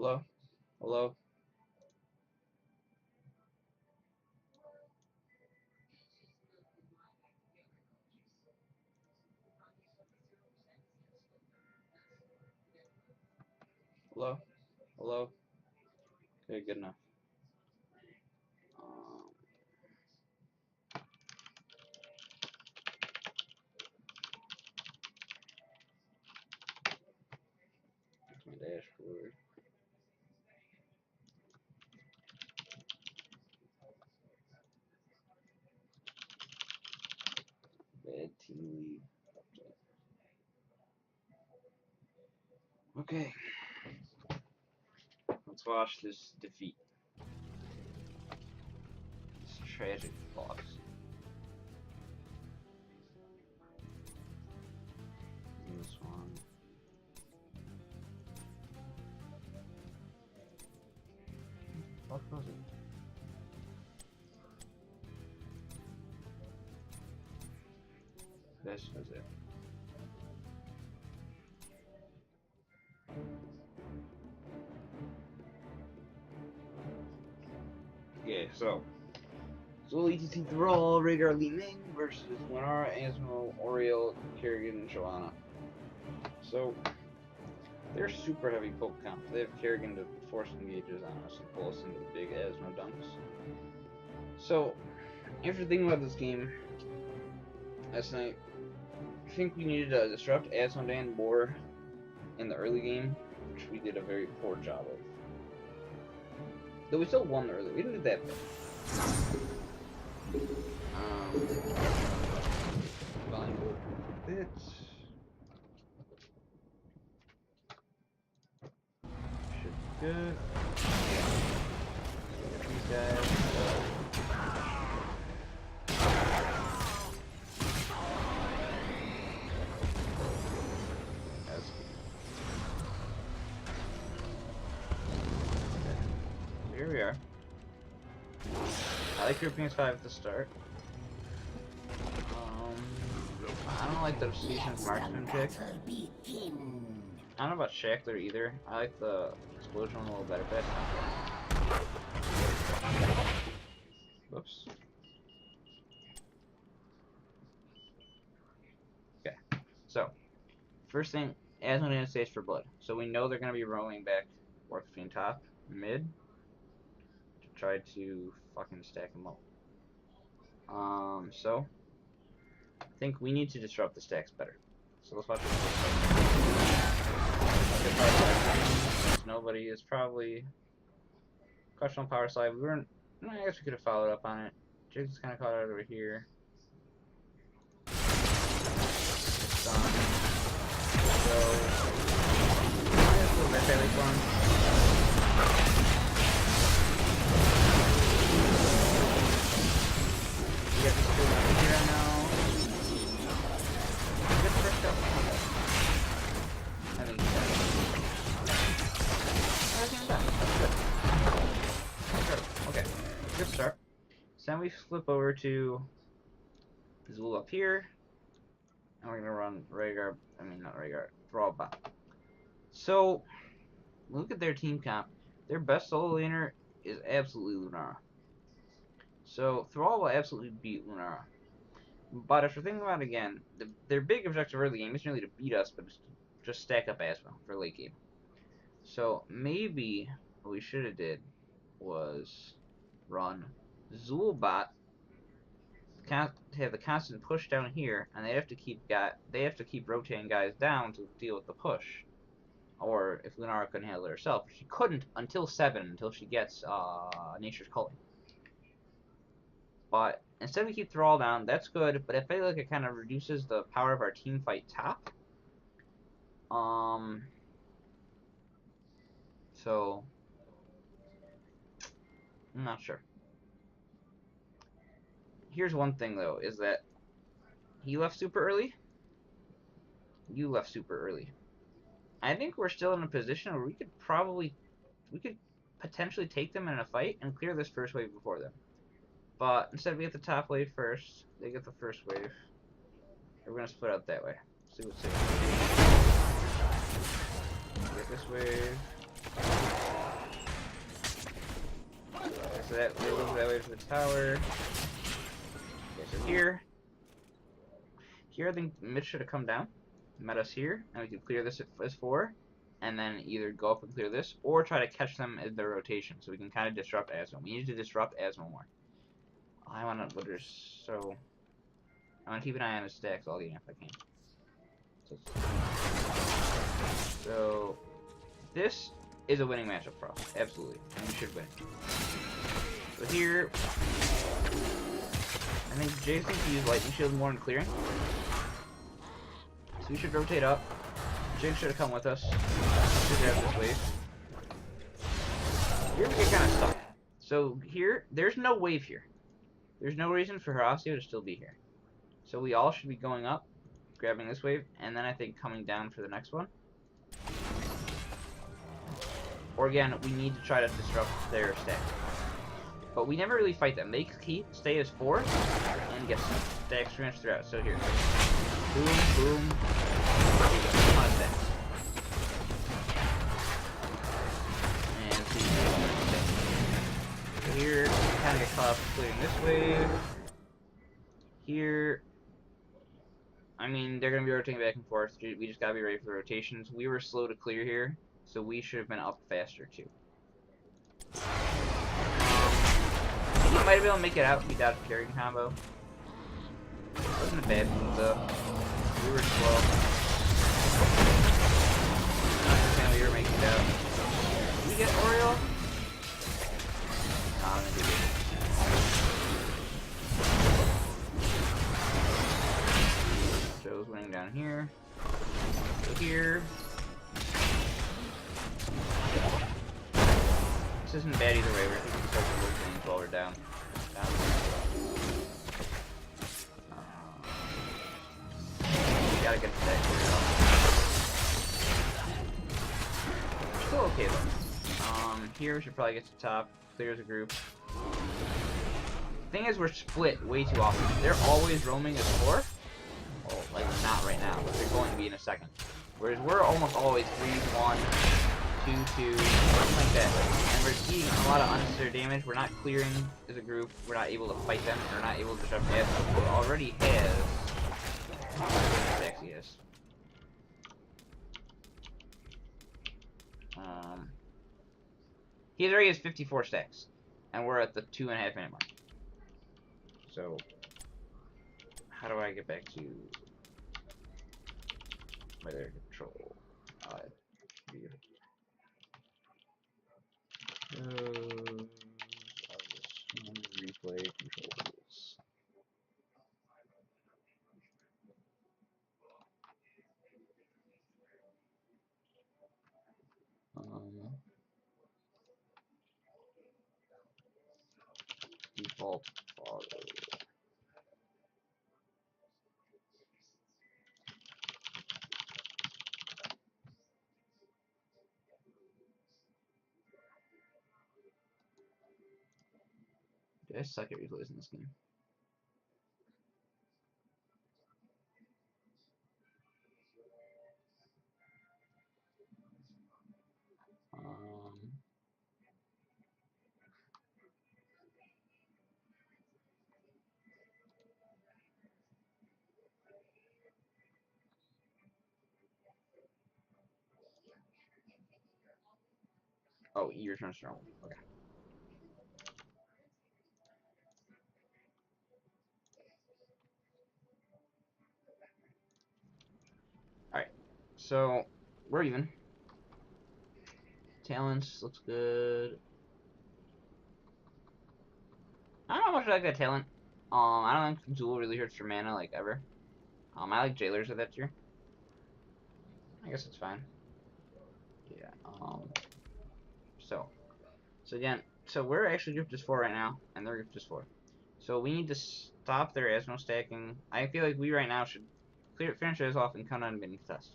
Hello? Hello? Hello? Hello? Okay, good enough. Um, my dashboard. Bad team lead. Okay. Let's watch this defeat. This tragic loss. This one. What was it? This was it. Okay, so Zul ETC Thrall, Rhaegar Li Ming versus Lenara, Asmo, Oriel, Kerrigan, and Joanna. So they're super heavy poke comp. They have Kerrigan to force engages on us and pull us into the big Asmo dunks. So after thinking about this game last night, I think we needed to disrupt Asmodan more in the early game, which we did a very poor job of. Though we still won the early, we didn't do that bad. Volume a bit. Should be good. These guys. That's good. Okay. Here we are. I like grouping as 5 at the start. I don't like the season's marksman pick. I don't know about Shackler either. I like the explosion one a little better, but whoops. Okay, so first thing, Asmodan stays for blood. So we know they're going to be rolling back work between top and mid to try to fucking stack them up. So I think we need to disrupt the stacks better. So let's watch this. Nobody is probably question on power slide. We weren't. I guess we could have followed up on it. Jigs kind of caught it over here. So let's go back at one. We got this dude over here now. Good first up. I think he's done. Everything's done. That's good. Okay, good start. So then we flip over to Zul up here, and we're gonna run Rhaegar. I mean, not Rhaegar. Thrall bot. So look at their team comp. Their best solo laner is absolutely Lunara. So Thrall will absolutely beat Lunara. But after thinking about it again, their big objective early game isn't really to beat us, but just stack up Asmo for late game. So maybe what we should have did was run Zulbot, have the constant push down here, and they have to keep rotating guys down to deal with the push. Or if Lunara couldn't handle it herself, she couldn't until 7, until she gets Nature's Culling. But instead we keep Thrall down, that's good, but I feel like it kind of reduces the power of our team fight top. So I'm not sure. Here's one thing though, is that he left super early. You left super early. I think we're still in a position where we could potentially take them in a fight and clear this first wave before them. But instead we get the top wave first, they get the first wave. We're gonna split out that way. See what's safe. Get this wave. Okay, so that they look that way to the tower. Okay, so here I think Mitch should have come down, met us here, and we can clear this as 4, and then either go up and clear this, or try to catch them in their rotation, so we can kind of disrupt Asmo. We need to disrupt Asmo more. I want to, so I want to keep an eye on his stacks all game if I can. So this is a winning matchup for us, absolutely, and we should win. So here, I think Jay's thinks to use Lightning Shield more in clearing. So we should rotate up. Jay should have come with us. Should grab this wave. Here we get kind of stuck. So here, there's no wave here. There's no reason for Horacio to still be here. So we all should be going up, grabbing this wave, and then I think coming down for the next one. Or again, we need to try to disrupt their stack. But we never really fight them. They stay as 4 and get stacks pretty much throughout. So here. Boom, boom. There you go. A ton of stacks. And see, so here, we kind of get caught up clearing this wave. Here, I mean, they're going to be rotating back and forth. We just got to be ready for the rotations. We were slow to clear here, so we should have been up faster too. He might have been able to make it out if we dodged the carrying combo. It wasn't a bad move though. We were slow. I understand we were making it out. Did we get Oriole? No, I don't think we did. Joe's winning down here. So here. This isn't bad either way. We're thinking so things while we're down. We gotta get the deck cleared off. We're still okay though. Here we should probably get to the top. Clear as a group. Thing is, we're split way too often. They're always roaming as 4. Well, like not right now, but they're going to be in a second. Whereas we're almost always 3-1. 2-2, something like that. And we're eating a lot of unnecessary damage. We're not clearing as a group. We're not able to fight them. We're not able to disrupt Asmo, who already has stacks he has. He already has 54 stacks, and we're at the 2.5 minute mark. So, how do I get back to weather control? I'll just replay controls. Default auto. Dude, I suck at replays in this game. Oh, E returns to normal. Okay. Alright. So, we're even. Talents looks good. I don't know how much I like that talent. I don't think Zool really hurts your mana, like, ever. I like Jailers at that tier. I guess it's fine. Yeah, So again, so we're actually grouped as 4 right now, and they're grouped as 4. So we need to stop their Asmo stacking. I feel like we right now should finish this off and come on and contest.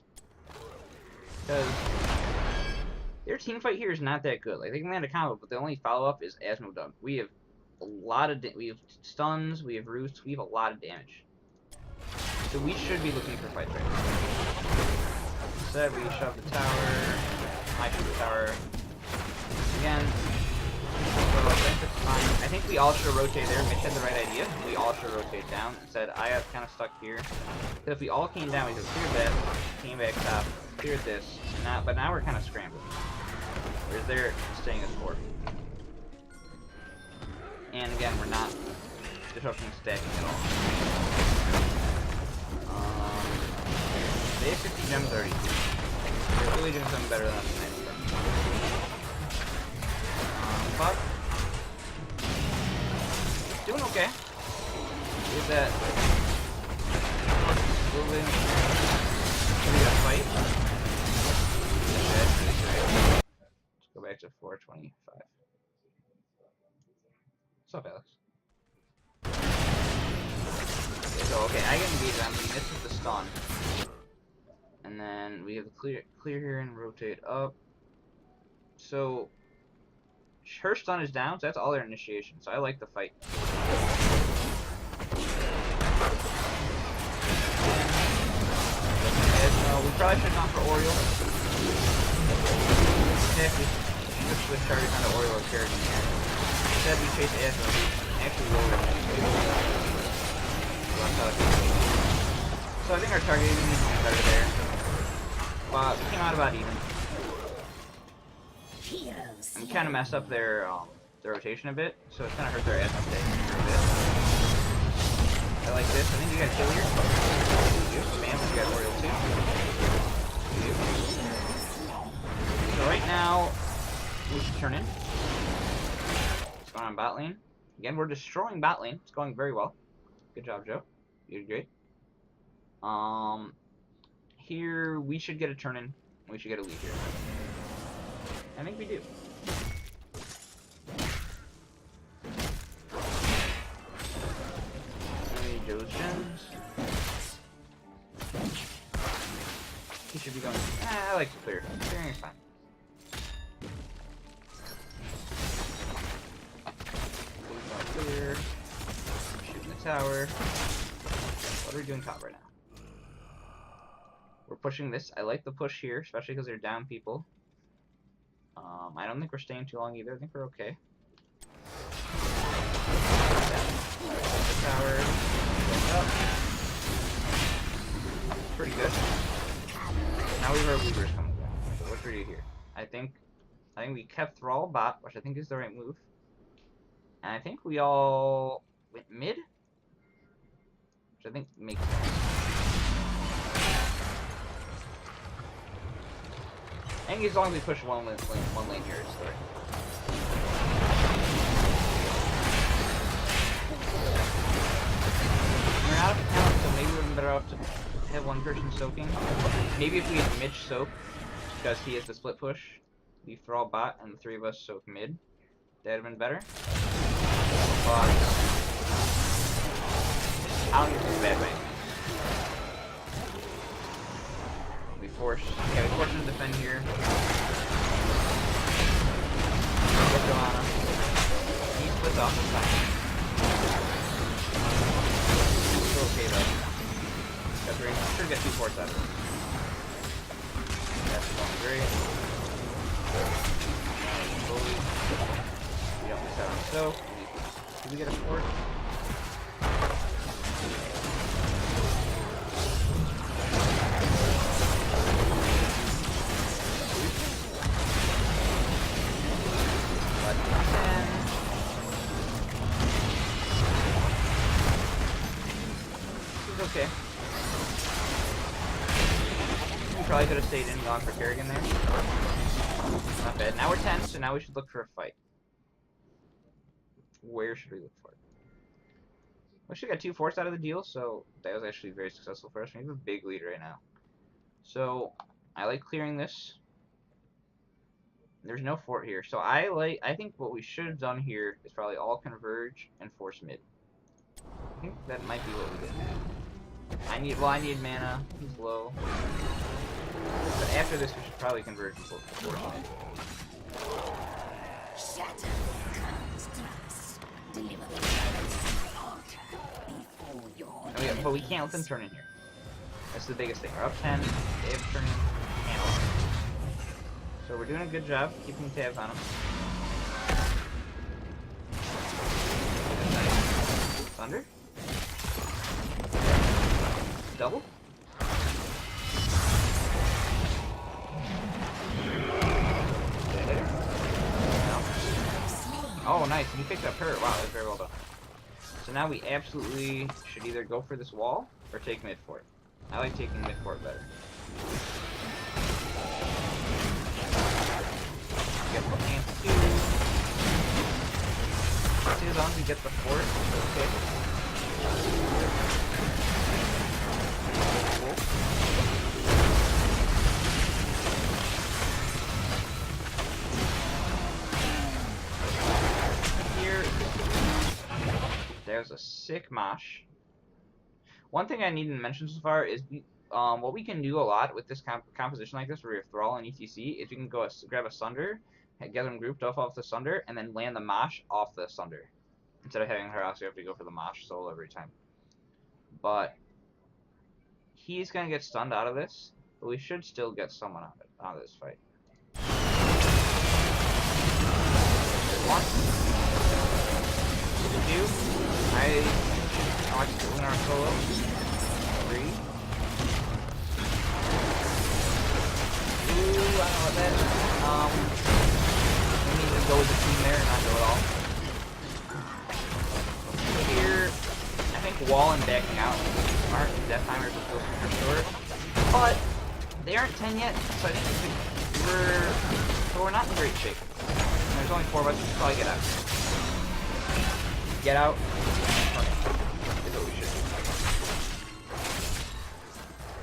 Because their team fight here is not that good. Like, they can land a combo, but the only follow-up is Asmo done. We have a lot of we have stuns, we have roosts, we have a lot of damage. So we should be looking for fights right now. Instead, we shove the tower, I shove the tower. Again, So I think it's fine. I think we all should rotate there. Mitch had the right idea. We all should rotate down. Instead, I got kind of stuck here. Because if we all came down, we could clear that, came back top, cleared this. But now we're kind of scrambling. Whereas they're staying as 4. And again, we're not disrupting stacking at all. They have 50 gems already. They're really doing something better than us tonight. Fuck. Doing okay. Is that moving? We got a fight. Let's go back to 425. What's up, Alex? Okay, so okay, I get engaged on him. This is the stun. And then we have the clear here and rotate up. So her stun is down, so that's all their initiation. So I like the fight. We probably should have gone for Oriole. We switch targets onto Oriole or Kerrigan here. Instead we chase Asmo, we actually lower him. So I think our targeting is better there. But we came out about even. We kind of messed up their rotation a bit, so it's kind of hurt their Asmo stay a bit. I like this. I think you got kill here. Spam, you got Oriole too. So right now, we should turn in. What's going on bot lane? Again, we're destroying bot lane. It's going very well. Good job, Joe. You did great. Here we should get a turn in. We should get a lead here. I think we do. Joe's gems. He should be going. I like to clear. Clearing is fine. Clear. Shooting the tower. What are we doing top right now? We're pushing this. I like the push here, especially because they're down people. I don't think we're staying too long either. I think we're okay. The tower. Up. Pretty good. Now we have our weavers coming back. So what should we do here? I think we kept Thrall bot, which I think is the right move. And I think we all went mid, which I think makes sense. I think as long as we push one lane here, it's the right. We're out of talent, so maybe we're better off to have one person soaking. Maybe if we had Mitch soak, because he has the split push, we Thrall bot and the 3 of us soak mid. That would have been better. But I don't think it's a bad way. We force him to defend here. He splits off the side. Still okay though. That's great. I'm sure we get 2 forts out of it. That's going great. Slowly. We don't miss out on so. Did we get a fort? Okay. We probably could have stayed in and gone for Kerrigan there. Not bad. Now we're 10, so now we should look for a fight. Where should we look for it? We actually got 2 forts out of the deal, so that was actually very successful for us. We have a big lead right now. So I like clearing this. There's no fort here, so I think what we should have done here is probably all converge and force mid. I think that might be what we did. I need mana. He's low. But after this, we should probably converge and force mid. Okay, but we can't let them turn in here. That's the biggest thing. We're up 10. They have to turn in. Can't. So we're doing a good job keeping tabs on them. Sunder. Double. Oh, nice. And he picked up her. Wow, that's very well done. So now we absolutely should either go for this wall or take mid fort. I like taking mid fort better. Get the ant 2. See, as long as we get the fort, okay. There's a sick mosh. One thing I need to mention so far is what we can do a lot with this composition like this, where we have Thrall and ETC, is you can go grab a Sunder, get them grouped off the Sunder, and then land the mosh off the Sunder. Instead of having Harass, you have to go for the mosh solo every time. But he's going to get stunned out of this, but we should still get someone out of this fight. One. 2. I watch the Lunar solo. 3. Ooh, I don't know what that is. We need to go with the team there and not go at all. So here, I think wall and backing out is smart. Death timers will feel super short. But they aren't 10 yet, so I think we're not in great shape. And there's only 4 of us, we should probably get out. Get out. Is what we should do.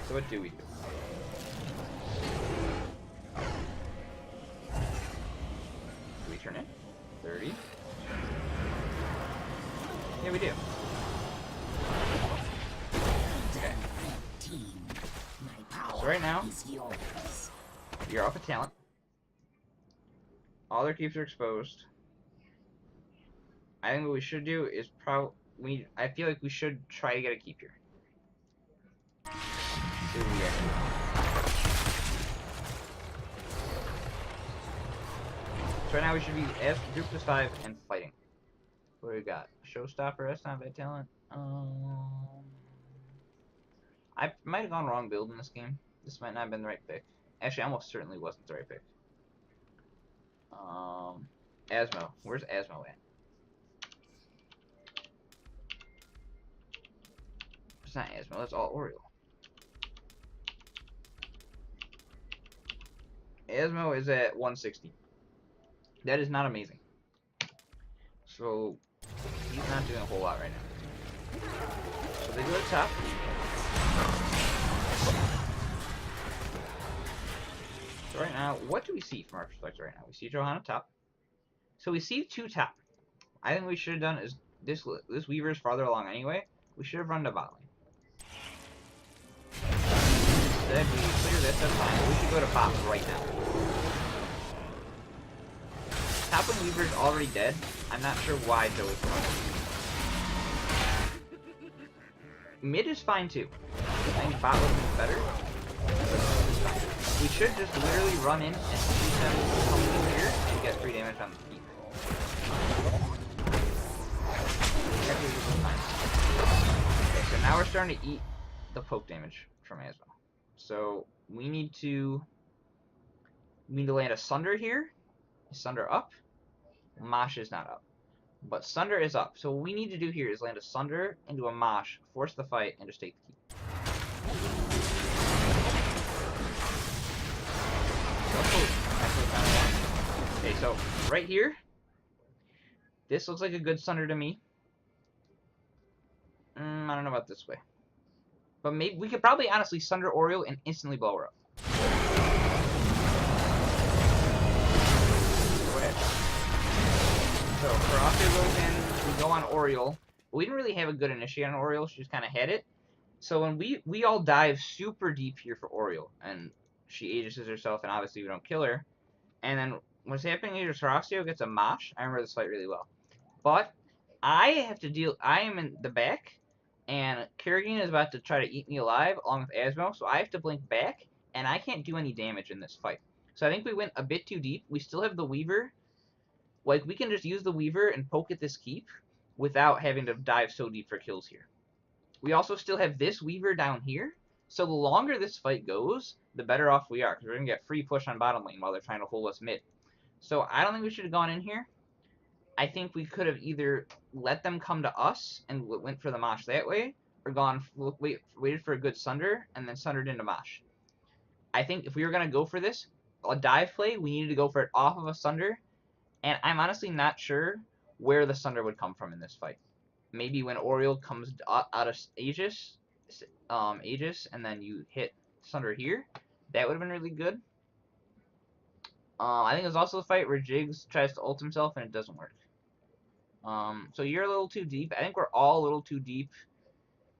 So what do we do? Do we turn in? 30. Yeah, we do. Okay. So right now, you're off a talent. All their keeps are exposed. I think what we should do is I feel like we should try to get a keep here. See what we get. So right now we should be as grouped as 5 and fighting. What do we got? Showstopper, that's not bad talent. I might have gone wrong build in this game. This might not have been the right pick. Actually, almost certainly wasn't the right pick. Asmo. Where's Asmo at? It's not Asmo, that's all Oriole. Asmo is at 160. That is not amazing. So, he's not doing a whole lot right now. So they go to top. So right now, what do we see from our perspective right now? We see Johanna top. So we see 2 top. I think we should have done is this Weaver is farther along anyway. We should have run to bot lane. Instead, we clear this, that's fine. But we should go to bot right now. Top lane Weaver is already dead. I'm not sure why Joey's running. Mid is fine too. I think bot lane is better. We should just literally run in and shoot them coming in here and get free damage on the keep. Okay, so now we're starting to eat the poke damage from Asmo. So we need to land a Sunder here. Sunder up. Mosh is not up. But Sunder is up. So what we need to do here is land a Sunder into a Mosh, force the fight, and just take the keep. Okay, so right here, this looks like a good Sunder to me. I don't know about this way. But maybe we could probably honestly Sunder Oriole and instantly blow her up. So Ferocchio goes in, we go on Oriole. We didn't really have a good initiate on Oriole, she just kind of had it. So when we all dive super deep here for Oriole, and she aegises herself, and obviously we don't kill her. And then what's happening here is Ferocchio gets a Mosh. I remember this fight really well. But I am in the back, and Kerrigan is about to try to eat me alive along with Asmo, so I have to blink back, and I can't do any damage in this fight. So I think we went a bit too deep. We still have the Weaver. Like, we can just use the Weaver and poke at this keep, without having to dive so deep for kills here. We also still have this Weaver down here, so the longer this fight goes, the better off we are, because we're going to get free push on bottom lane while they're trying to hold us mid. So I don't think we should have gone in here. I think we could have either let them come to us and went for the Mosh that way, or waited for a good Sunder, and then Sundered into Mosh. I think if we were going to go for this, a dive play, we needed to go for it off of a Sunder, and I'm honestly not sure where the Sunder would come from in this fight. Maybe when Oriole comes out of Aegis, and then you hit Sunder here, that would have been really good. I think there's also a fight where Jiggs tries to ult himself and it doesn't work. So you're a little too deep. I think we're all a little too deep.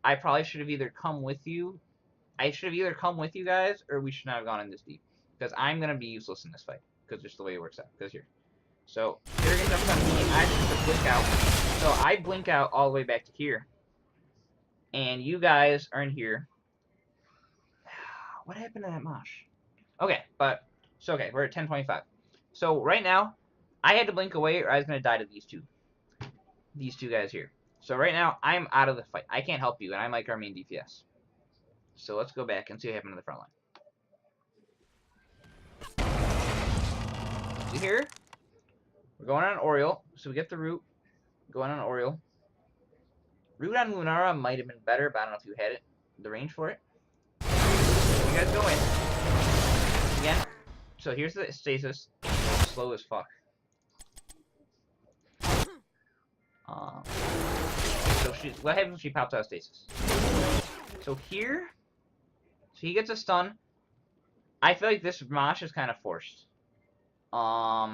I probably should have either come with you. I should have either come with you guys, or we should not have gone in this deep. Because I'm going to be useless in this fight. Because just the way it works out. Because here. So, they're going to jump on me. I have to blink out. So, I blink out all the way back to here. And you guys are in here. What happened to that mosh? Okay, but... So, okay, we're at 10:25. So, right now, I had to blink away or I was going to die to these two. These two guys here. So, right now, I'm out of the fight. I can't help you, and I'm like our main DPS. So, let's go back and see what happened to the front line. See here? We're going on Oriole, so we get the root. Going on Oriole. Root on Lunara might have been better, but I don't know if you had it. The range for it. You guys go in. Again. So here's the stasis. Slow as fuck. So what happens when she pops out of stasis? So here. So he gets a stun. I feel like this Mosh is kind of forced. I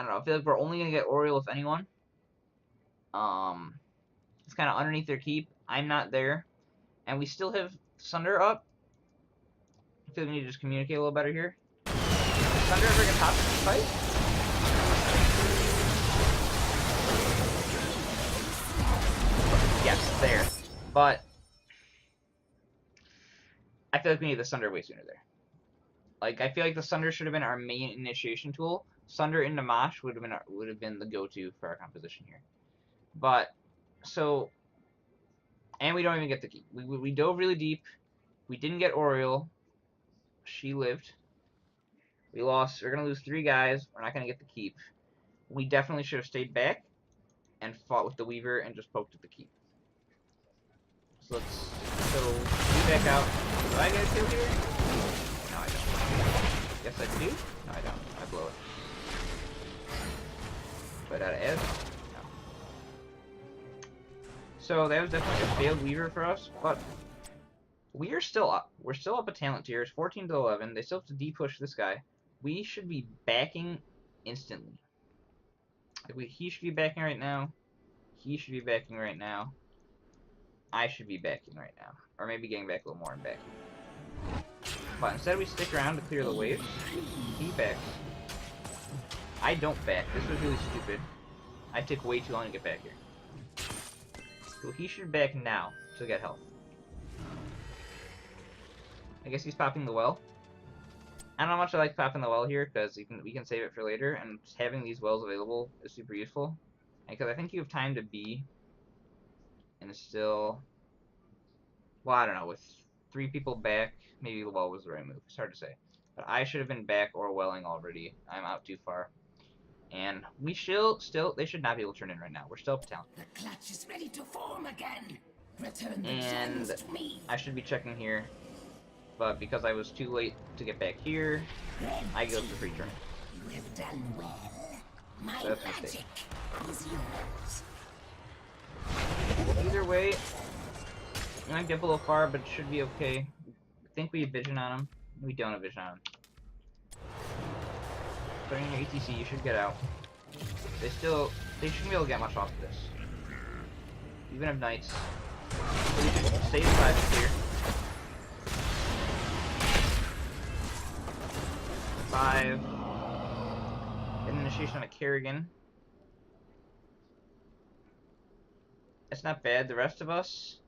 don't know. I feel like we're only going to get Oriole if anyone. It's kind of underneath their keep. I'm not there. And we still have Sunder up. I feel like we need to just communicate a little better here. Is Sunder ever going to top this fight? Yes, there. But I feel like we need the Sunder way sooner there. Like, I feel like the Sunder should have been our main initiation tool. Sunder into Mosh would have been the go-to for our composition here. But so, and we don't even get the keep. We dove really deep. We didn't get Oriole. She lived. We lost. We're gonna lose 3 guys. We're not gonna get the keep. We definitely should have stayed back and fought with the Weaver and just poked at the keep. So let's be back out. Do I get a kill here? No, I don't. Yes, I do. No, I don't. I blow it. But out of Ez? No. So that was definitely a failed Weaver for us, but we are still up. We're still up a talent tier. It's 14 to 11. They still have to de-push this guy. We should be backing instantly. Like he should be backing right now. He should be backing right now. I should be backing right now. Or maybe getting back a little more and backing. But instead we stick around to clear the waves. He backs. I don't back. This was really stupid. I took way too long to get back here. So he should back now to get health. I guess he's popping the well. I don't know how much I like popping the well here, because we can save it for later, and just having these wells available is super useful. Because I think you have time to be, and still, well, I don't know, with 3 people back, maybe the well was the right move. It's hard to say. But I should have been back or welling already. I'm out too far. And we they should not be able to turn in right now. We're still up talent. The clutch is ready to form again. Return the And to me. I should be checking here. But because I was too late to get back here, I go for free turn. You have done well. My So that's a magic mistake. is yours. Either way, you might get a little far, but it should be okay. I think we have vision on him. We don't have vision on him. Putting your ETC, you should get out. They shouldn't be able to get much off of this. Even if knights. So we should stay inside here. 5. Initiation on a Kerrigan. That's not bad. The rest of us,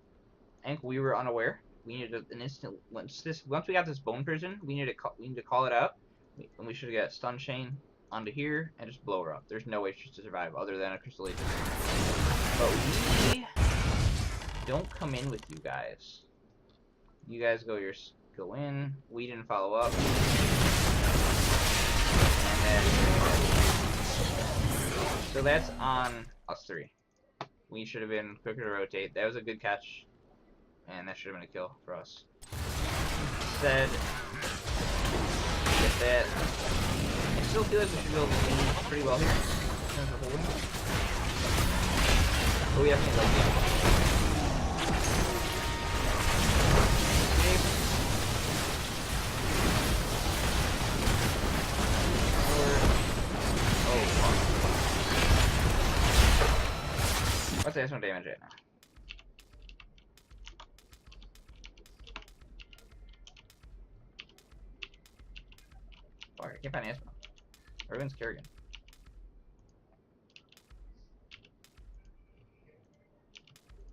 I think we were unaware. We needed an instant. Once we got this bone prison, we need to call it out, and we should get stun chain onto here and just blow her up. There's no way she's to survive other than a crystal agent. But we don't come in with you guys. You guys go in. We didn't follow up. And then, so that's on us three. We should have been quicker to rotate. That was a good catch. And that should have been a kill for us. Instead, get that. I still feel like we should be able to win pretty well here. In terms of holding. But we definitely like it. Let's say some damage right now. Fuck, I can't find Asma. Everyone's Kerrigan.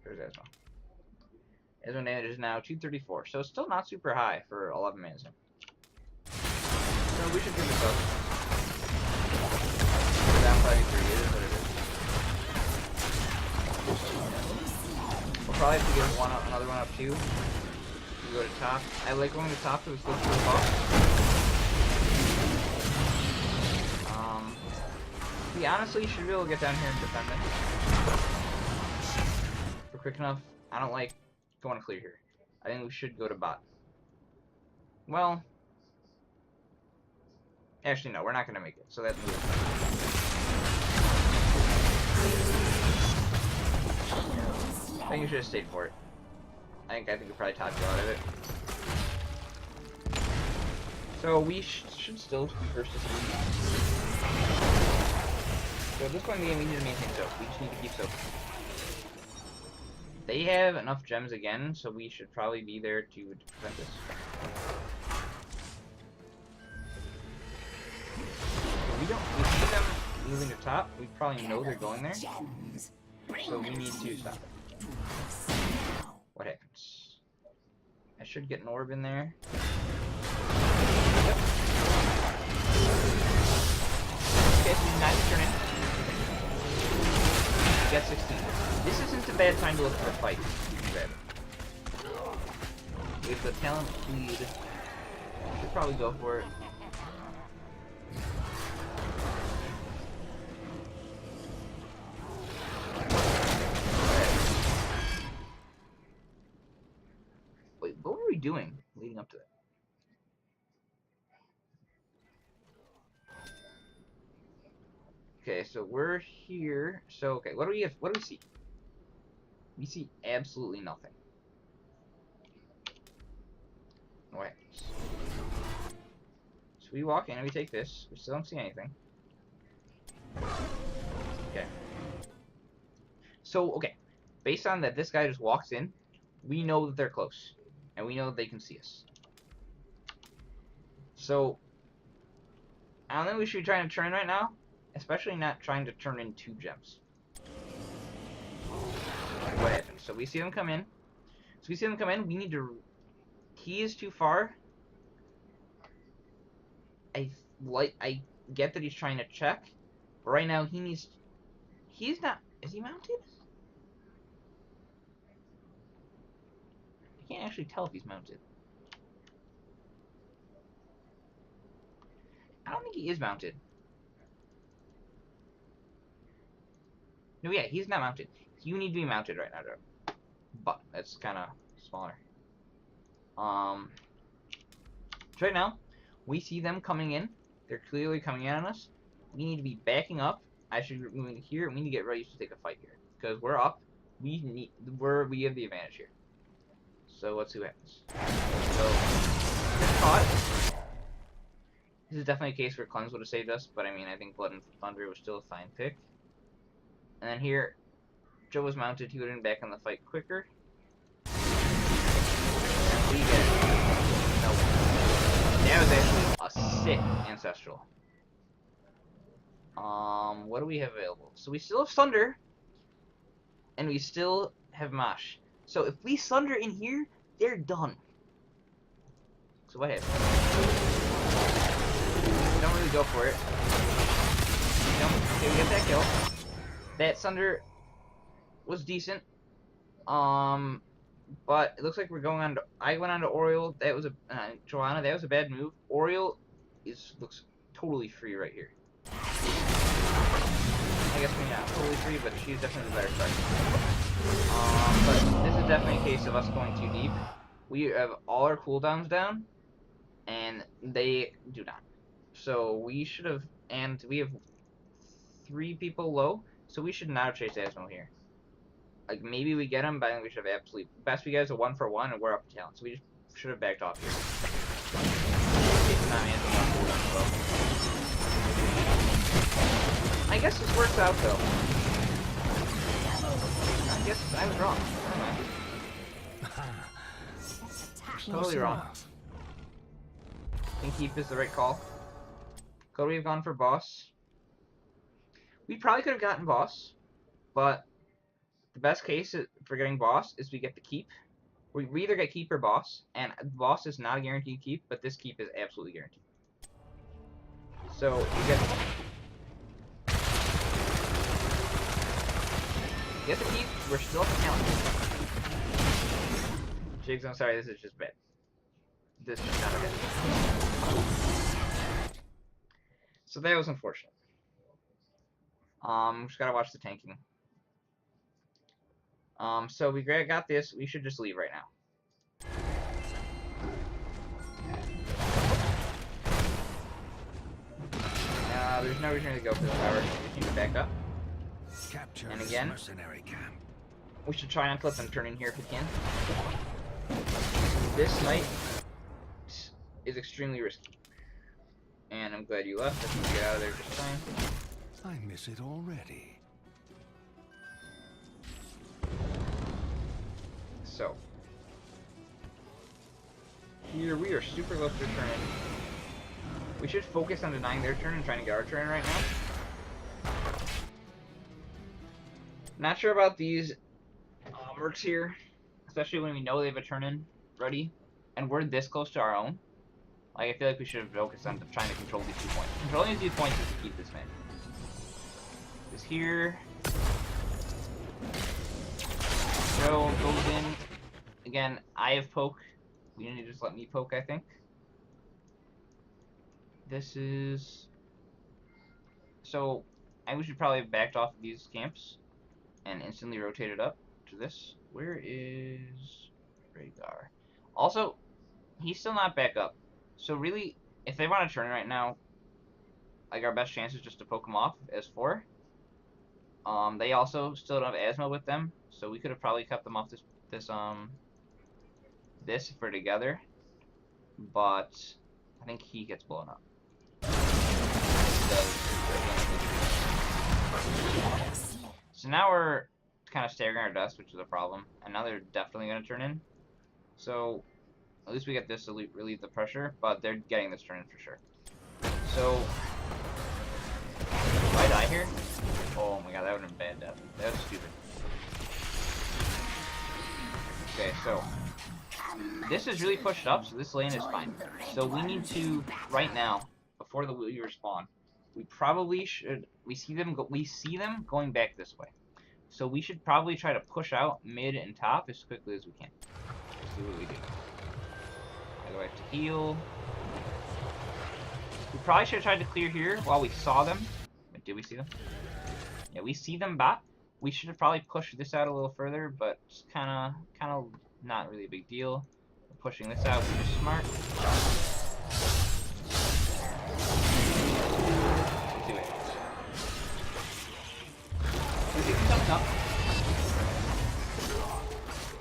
There's Asma. Asma damage is now 234, so it's still not super high for 11 minutes. So we should give this up. Down 5-3, it is what it is. We'll probably have to give another one up too. We go to top. I like going to top because it's close to the boss. We honestly should be able to get down here and defend it. If we're quick enough. I don't like going to clear here. I think we should go to bot. Well, actually no, we're not going to make it. So that moves. I think you should have stayed for it. I think we probably talked you out of it. So we should still be first to see. So at this point in the game, we need to maintain soak. We just need to keep soak. They have enough gems again, so we should probably be there to prevent this. We see them moving to top. We probably know they're going there. So we need to stop it. What happens? I should get an orb in there. Yep. Okay, so 9 turn in. We got 16. This isn't a bad time to look for a fight. If the talent lead, should probably go for it. Wait, what were we doing leading up to that? Okay, so we're here. So okay, what do we have? What do we see? We see absolutely nothing. What happens? So we walk in and we take this. We still don't see anything. Okay. So okay, based on that, this guy just walks in. We know that they're close, and we know that they can see us. So I don't think we should be trying to turn right now. Especially not trying to turn in 2 gems. What happens? So we see them come in. We need to... He is too far. I get that he's trying to check. But right now he needs... He's not... Is he mounted? I can't actually tell if he's mounted. I don't think he is mounted. No, yeah, he's not mounted. You need to be mounted right now, Joe. But that's kind of smaller. So right now, we see them coming in. They're clearly coming in on us. We need to be backing up. I should be moving here. We need to get ready to take a fight here because we're up. We have the advantage here. So let's see what happens. So get caught. This is definitely a case where Cleanse would have saved us, but I mean, I think Blood and Thunder was still a fine pick. And then here, Joe was mounted. He would have been back in the fight quicker. And we get... Nope. That was actually a sick Ancestral. What do we have available? So we still have Sunder. And we still have Mosh. So if we Sunder in here, they're done. So what happens? We don't really go for it. Jump. Okay, we got that kill. That Sunder was decent. But it looks like we're going on to... I went on to Oriole. That was a... Joanna, that was a bad move. Oriole looks totally free right here. I guess we're not totally free, but she's definitely the better start. But this is definitely a case of us going too deep. We have all our cooldowns down, and they do not. So we should have... And we have 3 people low, so we should not have chased Asmo here. Like, maybe we get him, but I think we should have absolutely... Best we get is a 1-for-1, and we're up to talent, so we just should have backed off here. I guess this works out, though. I guess I was wrong. Totally wrong. I think keep is the right call. Could we have gone for boss? We probably could have gotten boss, but the best case for getting boss is we get the keep. We either get keep or boss, and boss is not a guaranteed keep, but this keep is absolutely guaranteed. So you get the keep. We're still at the talent. Jigs, I'm sorry, this is just bad. This is just not good. So that was unfortunate. Just gotta watch the tanking. So we got this. We should just leave right now. There's no reason to go for the tower. We just need to back up. And again, we should try not to let them turn in here if we can. This knight is extremely risky. And I'm glad you left. I think you get out of there just fine. I miss it already. So, here we are super close to turning. We should focus on denying their turn and trying to get our turn right now. Not sure about these mercs here, especially when we know they have a turn in ready, and we're this close to our own. Like, I feel like we should have focused on trying to control these 2 points. Controlling these 2 points is to keep this man. This here. Joe goes in. Again, I have poke. We need to just let me poke, I think. This is... So, I think we should probably have backed off of these camps and instantly rotated up to this. Where is Rhaegar? Also, he's still not back up. So really, if they want to turn right now, like, our best chance is just to poke him off as 4. They also still don't have Asmo with them, so we could have probably cut them off this if we're together. But I think he gets blown up. So now we're kind of staggering our deaths, which is a problem. And now they're definitely going to turn in. So at least we get this to relieve the pressure, but they're getting this turn in for sure. So, do I die here? Oh my god, that would have been bad death. That was stupid. Okay, so this is really pushed up, so this lane is fine. So we need to, right now, before we respawn, we probably should. We see them going back this way. So we should probably try to push out mid and top as quickly as we can. Let's see what we do. I go back to heal. We probably should have tried to clear here while we saw them. Wait, did we see them? Yeah, we see them bot. We should have probably pushed this out a little further, but it's kind of not really a big deal. We're pushing this out, which is smart. Let's do it. Up.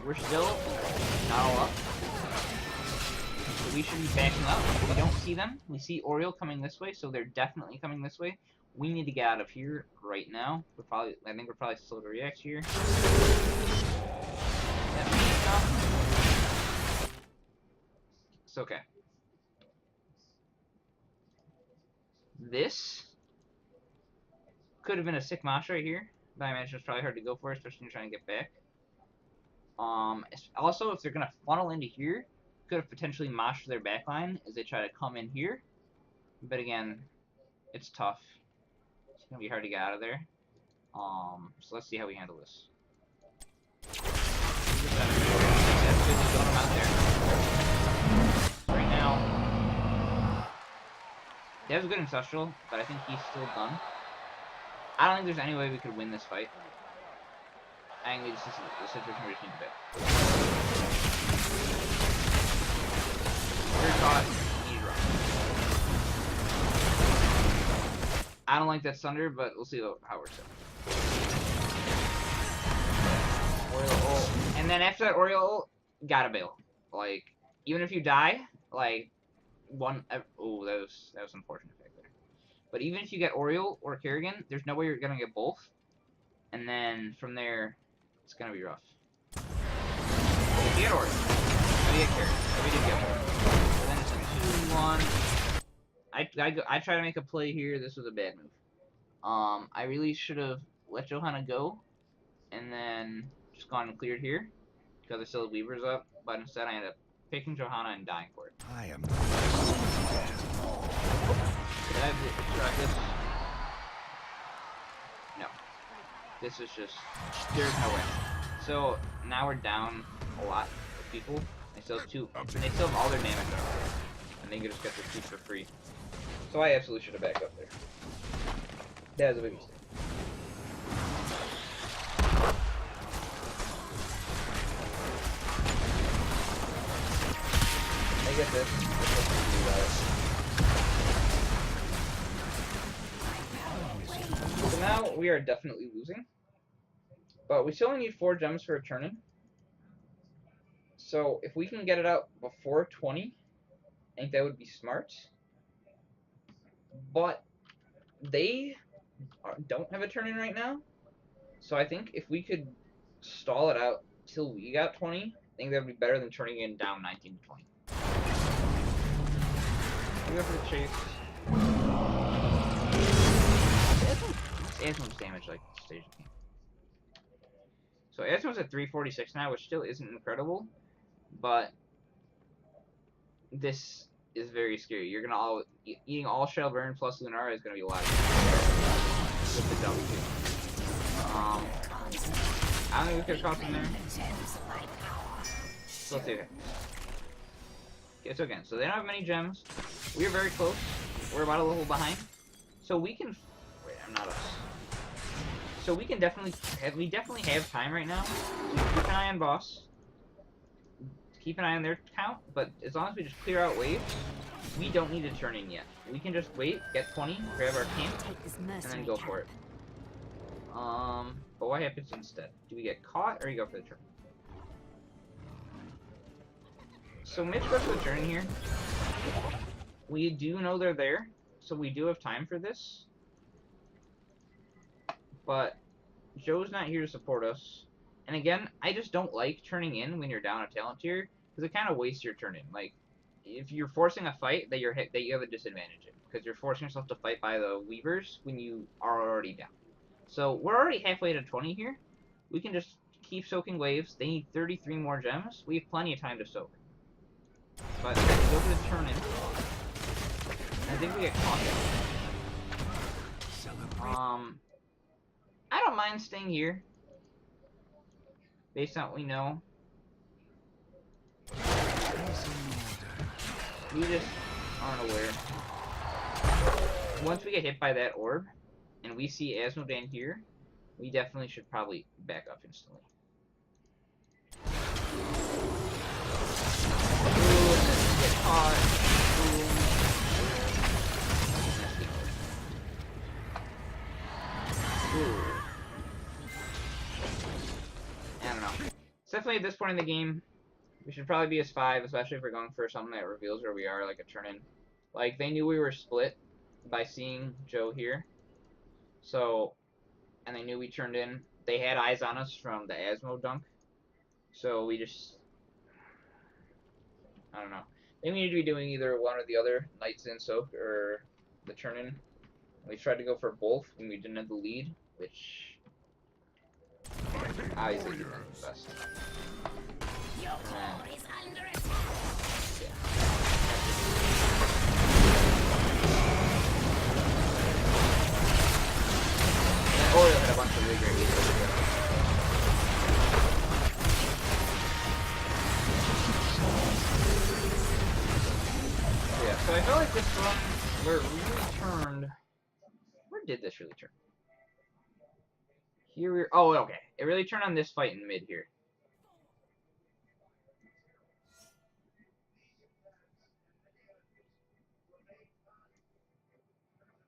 We're still not all up. So we should be backing up. We don't see them. We see Oriole coming this way, so they're definitely coming this way. We need to get out of here right now. I think we're probably slow to react here. It's okay. This could have been a sick mosh right here. But I imagine it's probably hard to go for, especially when you're trying to get back. Also, if they're going to funnel into here, could have potentially moshed their backline as they try to come in here. But again, it's tough. gonna be hard to get out of there. So let's see how we handle this. That's good, just throwing him out there. Right now, that was a good ancestral, but I think he's still done. I don't think there's any way we could win this fight. I think this is the situation we just need to bail. You're caught. He's rough. I don't like that thunder, but we'll see how it works out. Oriole ult. And then after that Oriole ult, gotta bail. Like, even if you die, like, one... Oh, that was unfortunate back there. But even if you get Oriole or Kerrigan, there's no way you're gonna get both. And then, from there, it's gonna be rough. If you get Oriole, or you get Kerrigan, or we did get Oriole. Then it's a 2-1. I try to make a play here. This was a bad move. I really should have let Johanna go, and then just gone and cleared here, because I still have Weavers up, but instead I ended up picking Johanna and dying for it. I am. Did I extract this? No. This is just, there's no way. So, now we're down a lot of people. They still have all their damage up, and they can just get their keep for free. So I absolutely should have backed up there. That was a big mistake. I get this. So now we are definitely losing. But we still only need 4 gems for a turn-in. So if we can get it out before 20, I think that would be smart. But they don't have a turn-in right now. So I think if we could stall it out till we got 20, I think that would be better than turning in down 19 to 20. We go for the chase. Asmo's damage like stage game. So Asmo's at 346 now, which still isn't incredible, but this is very scary. You're gonna eating all Shell Burn plus Lunara is gonna be a lot with the double kill. I don't think we could have caught from there. So let's see. Okay, so again, so they don't have many gems. We are very close. We're about a level behind. So we can... Wait, I'm not us. So we can definitely have time right now. So keep an eye on boss. Keep an eye on their count, but as long as we just clear out waves, we don't need to turn in yet. We can just wait, get 20, grab our camp, and then go for it. But what happens instead? Do we get caught, or you go for the turn? So Mitch goes for the turn here. We do know they're there, so we do have time for this. But Joe's not here to support us. And again, I just don't like turning in when you're down a talent tier, because it kind of wastes your turn in. Like, if you're forcing a fight that you have a disadvantage in, because you're forcing yourself to fight by the Weavers when you are already down. So we're already halfway to 20 here. We can just keep soaking waves. They need 33 more gems. We have plenty of time to soak. But go for the turn in. I think we get caught there. I don't mind staying here. Based on what we know. We just aren't aware. Once we get hit by that orb, and we see Asmodan here, we definitely should probably back up instantly. Ooh, and then get caught. Ooh. I don't know. It's definitely at this point in the game, we should probably be S5, especially if we're going for something that reveals where we are, like a turn-in. Like, they knew we were split by seeing Joe here. So, and they knew we turned in. They had eyes on us from the Asmo dunk. So we just... I don't know. Maybe we need to be doing either one or the other, Knights in Soak or the turn-in. We tried to go for both when we didn't have the lead, which... obviously didn't have the best. Your core is under attack. Yeah. bunch of really great ways to go. Yeah, so I felt like this one where it really turned. Where did this really turn? Here we're. Oh, okay. It really turned on this fight in mid here.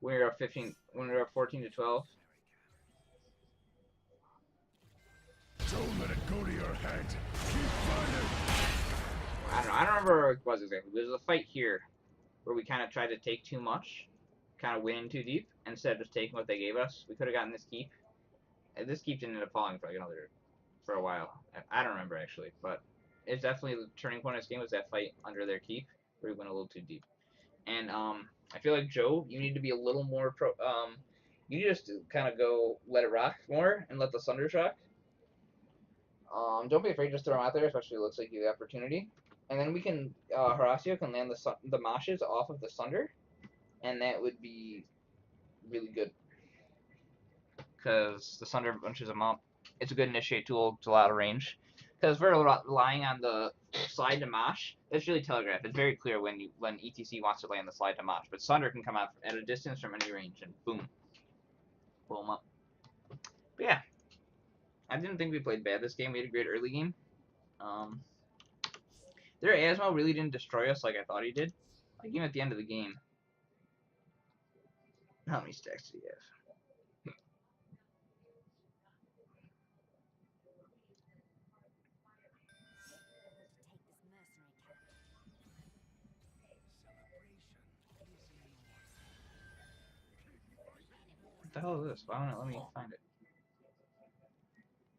We're up 15. When we're up 14 to 12. Don't let it go to your head. Keep fighting. I don't know. I don't remember where it was exactly. There was a fight here where we kind of tried to take too much, kind of went in too deep instead of just taking what they gave us. We could have gotten this keep. And this keep didn't end up falling for like for a while. I don't remember actually, but it's definitely the turning point of this game was that fight under their keep where we went a little too deep. And I feel like Joe, you need to be a little more you need just to kind of go let it rock more and let the Sunder shock. Don't be afraid, just throw them out there, especially if it looks like you have the opportunity. And then we can, Horacio can land the Mashes off of the Sunder, and that would be really good. Because the Sunder bunches them up. It's a good initiate tool, it's a lot of range. Because we're relying on the slide to Mosh, it's really telegraphed. It's very clear when ETC wants to land the slide to Mosh. But Sunder can come out at a distance from any range, and boom. Pull them up. But yeah. I didn't think we played bad this game. We had a great early game. Their Asmo really didn't destroy us like I thought he did. Like, even at the end of the game. How many stacks do you have? What the hell is this? Why won't it let me find it?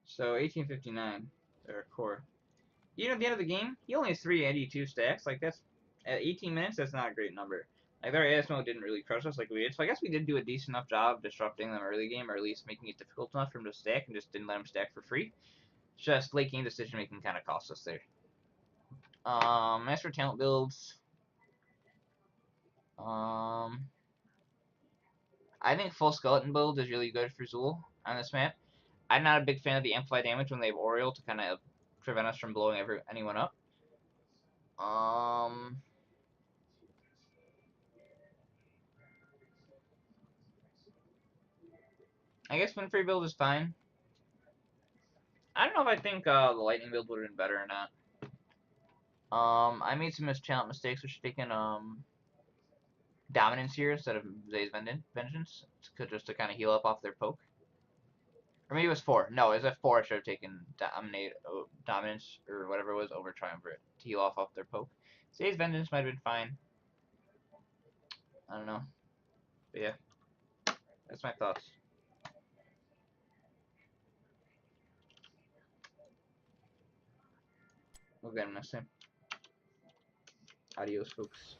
So, 1859. Their core. Even at the end of the game, he only has 3 anti-2 stacks. Like, that's... At 18 minutes, that's not a great number. Like, their Asmo didn't really crush us like we did. So I guess we did do a decent enough job disrupting them early game, or at least making it difficult enough for them to stack, and just didn't let them stack for free. Just late game decision making kind of cost us there. Master talent builds. I think full skeleton build is really good for Zool on this map. I'm not a big fan of the amplify damage when they have Oriole to kind of prevent us from blowing anyone up. I guess Winfrey build is fine. I don't know if I think the lightning build would have been better or not. I made some talent mistakes, which taking dominance here instead of Zay's vengeance, just to kind of heal up off their poke. Or maybe it was 4. No, it was at 4. I should have taken dominance or whatever it was over triumvirate to heal off their poke. Zay's vengeance might have been fine. I don't know. But yeah, that's my thoughts. We'll get him next time. Adios, folks.